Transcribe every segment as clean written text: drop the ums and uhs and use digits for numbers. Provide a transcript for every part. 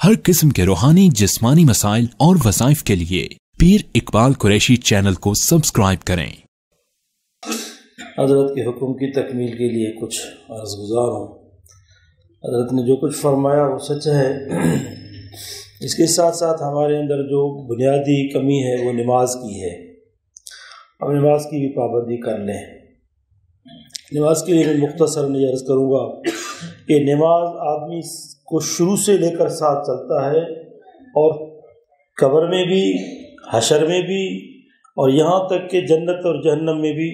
हर किस्म के रूहानी जिस्मानी मसाइल और वज़ाइफ के लिए पीर इकबाल कुरैशी चैनल को सब्सक्राइब करें। हज़रत के हुक्म की तकमील के लिए कुछ अर्ज़ गुज़ार हूँ। हज़रत ने जो कुछ फरमाया वो सच है। इसके साथ साथ हमारे अंदर जो बुनियादी कमी है वो नमाज की है। अब नमाज की भी पाबंदी कर लें। नमाज के लिए मैं मुख्तसर नहीं अर्ज़ करूँगा कि नमाज आदमी को शुरू से लेकर साथ चलता है, और कब्र में भी, हशर में भी, और यहाँ तक कि जन्नत और जहन्नम में भी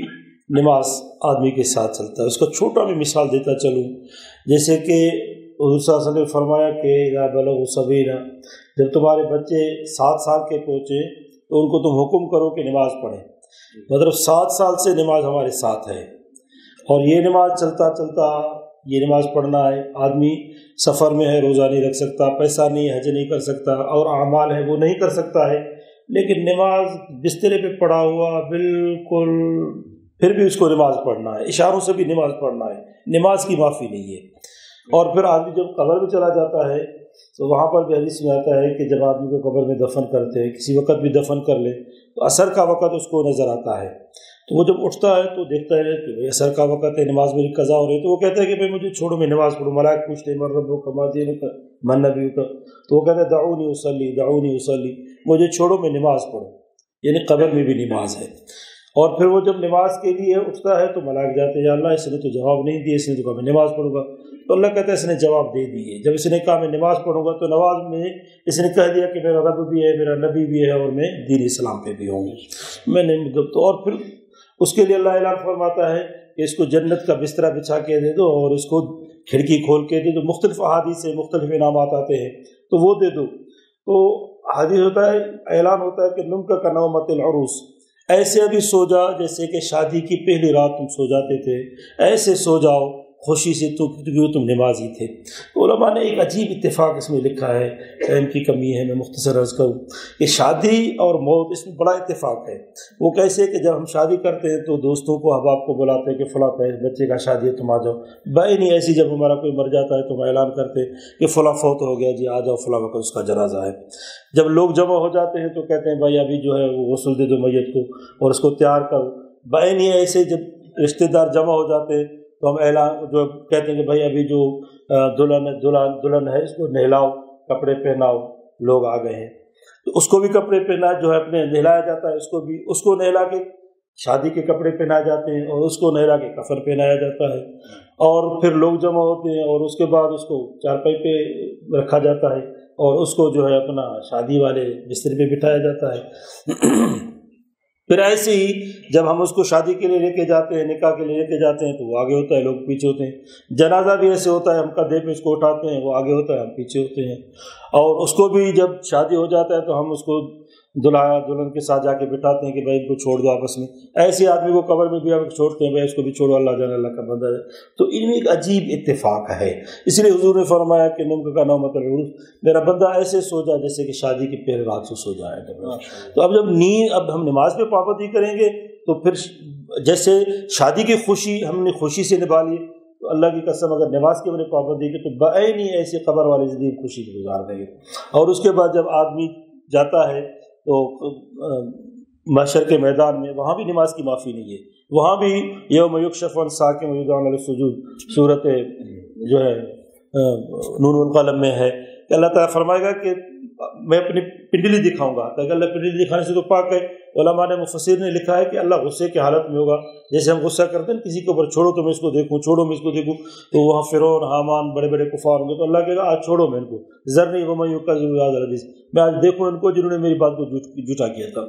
नमाज आदमी के साथ चलता है। उसका छोटा भी मिसाल देता चलूँ, जैसे कि हुज़ूर सल्लल्लाहु अलैहि वसल्लम ने फरमाया कि इज़ा बलगू सबीना, जब तुम्हारे बच्चे 7 साल के पहुँचे तो उनको तुम हुक्म करो कि नमाज पढ़ें। मतलब 7 साल से नमाज हमारे साथ है, और ये नमाज चलता चलता ये नमाज पढ़ना है। आदमी सफ़र में है, रोज़ा नहीं रख सकता, पैसा नहीं, हज नहीं कर सकता, और आमाल है वो नहीं कर सकता है, लेकिन नमाज बिस्तरे पे पड़ा हुआ बिल्कुल, फिर भी उसको नमाज पढ़ना है, इशारों से भी नमाज पढ़ना है, नमाज की माफ़ी नहीं है। और फिर आदमी जब कब्र में चला जाता है तो वहाँ पर भी हदीस में आता है कि जब आदमी को कब्र में दफन करते हैं, किसी वक्त भी दफन कर ले, तो असर का वक़्त उसको नज़र आता है। तो वो जब उठता है तो देखता है कि भाई असर का वक़्त है, नमाज मेरी कज़ा हो रही है। तो वो कहता है कि भाई मुझे छोड़ो, मैं नमाज़ पढ़ूँ। मलाइक पूछते हैं मन रब्बुक कमा दीनुक मन नबियुक, तो वो कहता है दऊनी उसल्ली, मुझे छोड़ो, मैं नमाज़ पढ़ूँ। यानी कब्र में भी नमाज है। और फिर वो जब नमाज के लिए उठता है तो मलाइक जाते हैं, या अल्लाह इसने तो जवाब नहीं दिया, इसने तो कहा मैं नमाज़ पढ़ूँगा। तो अल्लाह कहता है इसने जवाब दे दिए। जब इसने कहा मैं नमाज़ पढ़ूँगा, तो नमाज में इसने कह दिया कि मेरा रब भी है, मेरा नबी भी है, और मैं दीन इस्लाम पे भी हूँ। मैंने तो और फिर उसके लिए अल्लाह ऐलान फरमाता है कि इसको जन्नत का बिस्तरा बिछा के दे दो, और इसको खिड़की खोल के दे दो। मुख्तलिफ अहादीस से मुख्तलिफ इनामात आते हैं, तो वो दे दो। तो हदीस होता है, ऐलान होता है कि नुम का नौमतिल उरूस, ऐसे अभी सो जा जैसे कि शादी की पहली रात तुम सो जाते थे, ऐसे सो जाओ खुशी से तुम नमाजी थे। तो उलमा ने एक अजीब इत्तेफाक इसमें लिखा है, टाइम की कमी है, मैं मुख्तसर अर्ज़ करूँ कि शादी और मौत इसमें बड़ा इत्तेफाक है। वो कैसे कि जब हम शादी करते हैं तो दोस्तों को, अहबाब को बुलाते हैं कि फ़लाँ बच्चे का शादी है, तुम आ जाओ। भाई नहीं, ऐसी जब हमारा कोई मर जाता है तो हम ऐलान करते हैं कि फ़लाँ फौत हो गया जी, आ जाओ, फ़लाँ वक्त उसका जनाजा है। जब लोग जमा हो जाते हैं तो कहते हैं भाई अभी जो है वो गुस्ल दे दो मैयत को और उसको तैयार करो। भाई नहीं, ऐसे जब रिश्तेदार जमा हो जाते हैं तो हम ऐलान जो कहते हैं कि भाई अभी जो दुल्हन है इसको नहलाओ, कपड़े पहनाओ, लोग आ गए हैं। तो उसको भी कपड़े पहना जो है अपने नहलाया जाता है, उसको नहला के शादी के कपड़े पहनाए जाते हैं, और उसको नहला के कफन पहनाया जाता है। और फिर लोग जमा होते हैं और उसके बाद उसको चारपाई पे रखा जाता है, और उसको जो है अपना शादी वाले बिस्तर पे बिठाया जाता है। फिर ऐसे ही जब हम उसको शादी के लिए लेके जाते हैं, निकाह के लिए लेके जाते हैं, तो वो आगे होता है, लोग पीछे होते हैं। जनाजा भी ऐसे होता है, हम कंधे पे उसको उठाते हैं, वो आगे होता है, हम पीछे होते हैं। और उसको भी जब शादी हो जाता है तो हम उसको दुल्हन के साथ जाके बिठाते हैं कि भाई इनको छोड़ दो आपस में। ऐसे आदमी को कब्र में भी हम छोड़ते हैं, भाई उसको भी छोड़ो, अल्लाह जाने अल्लाह का बंदा है। तो इनमें एक अजीब इत्तेफाक है। इसलिए हुजूर ने फरमाया कि नुम का नौमत उरूस, मेरा बंदा ऐसे सो जाए जैसे कि शादी की पहली रात से सो जाएगा। तो अब जब अब हम नमाज पे पाबंदी करेंगे तो फिर जैसे शादी की खुशी हमने खुशी से निभा ली, तो अल्लाह की कसम अगर नमाज की हमने पाबंदी की तो नहीं ऐसे कब्र वाली ज़िंदगी खुशी से गुजार देंगे। और उसके बाद जब आदमी जाता है तो महशर के मैदान में, वहाँ भी नमाज की माफ़ी नहीं है। वहाँ भी यौम युक्शफ़ु अन साक़िन व युदअन इला सुजूद, सूरत जो है नून वल क़लम में है कि अल्लाह ताला फरमाएगा कि मैं अपनी पिंडली दिखाऊंगा। ताकि अल्लाह पिंडली दिखाने से तो पाक है। उलमा ने, मुफस्सिर ने लिखा है कि अल्लाह गुस्से की हालत में होगा। जैसे हम गुस्सा करते हैं किसी के ऊपर, छोड़ो तो मैं इसको देखूँ, छोड़ो मैं इसको देखूँ, तो वहाँ फ़िरौन, हामान, बड़े बड़े कुफार होंगे, तो अल्लाह कहेगा आज छोड़ो मैं इनको, ज़रनी व मन युकज़्ज़िबु बिहाज़िल हदीस, मैं आज देखूँ इनको जिन्होंने मेरी बात को झूठा किया था।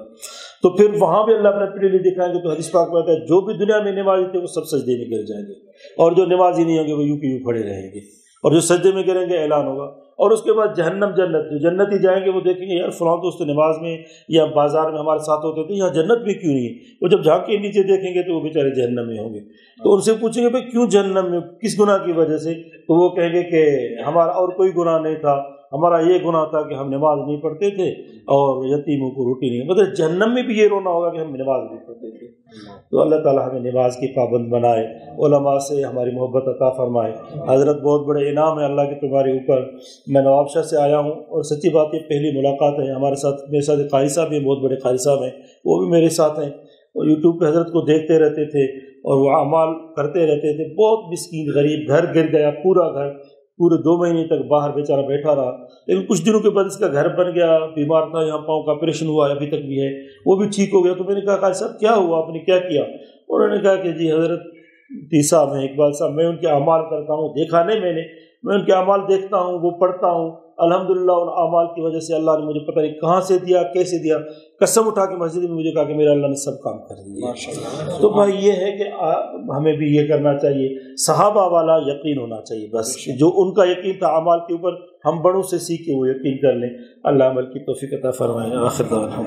तो फिर वहाँ भी अल्लाह अपना पिंडली दिखाएंगे। तो हदीस पाक में आता है जो भी दुनिया में नमाज़ी थे वो सब सजदे में गिर जाएंगे, और जो नमाज़ी नहीं होंगे वो यूं की यूं खड़े रहेंगे, और जो सजदे में गिरेंगे ऐलान होगा। और उसके बाद जहन्नम जन्नत, जो जन्नती जाएंगे वो देखेंगे यार फलां तो उसने नमाज में या बाजार में हमारे साथ होते थे, यहाँ जन्नत में क्यों नहीं है। वो जब झांक के नीचे देखेंगे तो वो बेचारे जहन्नम में होंगे। तो उनसे पूछेंगे भाई क्यों जहन्नम में, किस गुनाह की वजह से। तो वो कहेंगे कि हमारा और कोई गुनाह नहीं था, ہمارا یہ گناہ تھا کہ ہم نماز نہیں پڑھتے تھے اور یتیموں کو روٹی نہیں، مطلب جہنم میں بھی یہ رونا ہوگا کہ ہم نماز نہیں پڑھتے تھے۔ تو اللہ تعالیٰ ہمیں نماز کی پابند بنائے، علماء سے ہماری محبت عطا فرمائے۔ حضرت بہت بڑے انعام ہے اللہ کے تمہارے اوپر۔ میں نواب شاہ سے آیا ہوں اور سچی بات یہ پہلی ملاقات ہے ہمارے ساتھ، میرے ساتھ قاری صاحب بھی بہت بڑے قاری صاحب ہیں، وہ بھی میرے ساتھ ہیں، اور یوٹیوب پہ حضرت کو دیکھتے رہتے تھے اور وہ اعمال کرتے رہتے تھے۔ بہت مسکین غریب، گھر گر گیا پورا گھر، پورے 2 مہینے تک باہر بیچارہ بیٹھا رہا، لیکن کچھ دنوں کے بعد اس کا گھر بن گیا، بیمار تھا، یہاں پاؤں کا آپریشن ہوا ہے، ابھی تک بھی ہے، وہ بھی ٹھیک ہو گیا۔ تو میں نے کہا قاری صاحب کیا ہوا، آپ نے کیا کیا؟ انہوں نے کہا کہ جی حضرت صاحب ہیں اقبال صاحب، میں ان کے اعمال کرتا ہوں، دیکھا نہیں میں ان کے اعمال دیکھتا ہوں، وہ پڑھتا ہوں، الحمدللہ ان اعمال کی وجہ سے اللہ نے مجھے پتہ نہیں کہاں سے دیا، کیسے دیا، قسم اٹھا کے مسجد میں مجھے کہا کہ میرا اللہ نے سب کام کر دیا۔ تو بھائی یہ ہے کہ ہمیں بھی یہ کرنا چاہیے، صحابہ والا یقین ہونا چاہیے، بس جو ان کا یقین تھا اعمال کے اوپر، ہم بڑوں سے سیکھ کے وہ یقین کر لیں۔ اللہ عمل کی توفیق عطا فرمائے۔ آخر دعوانا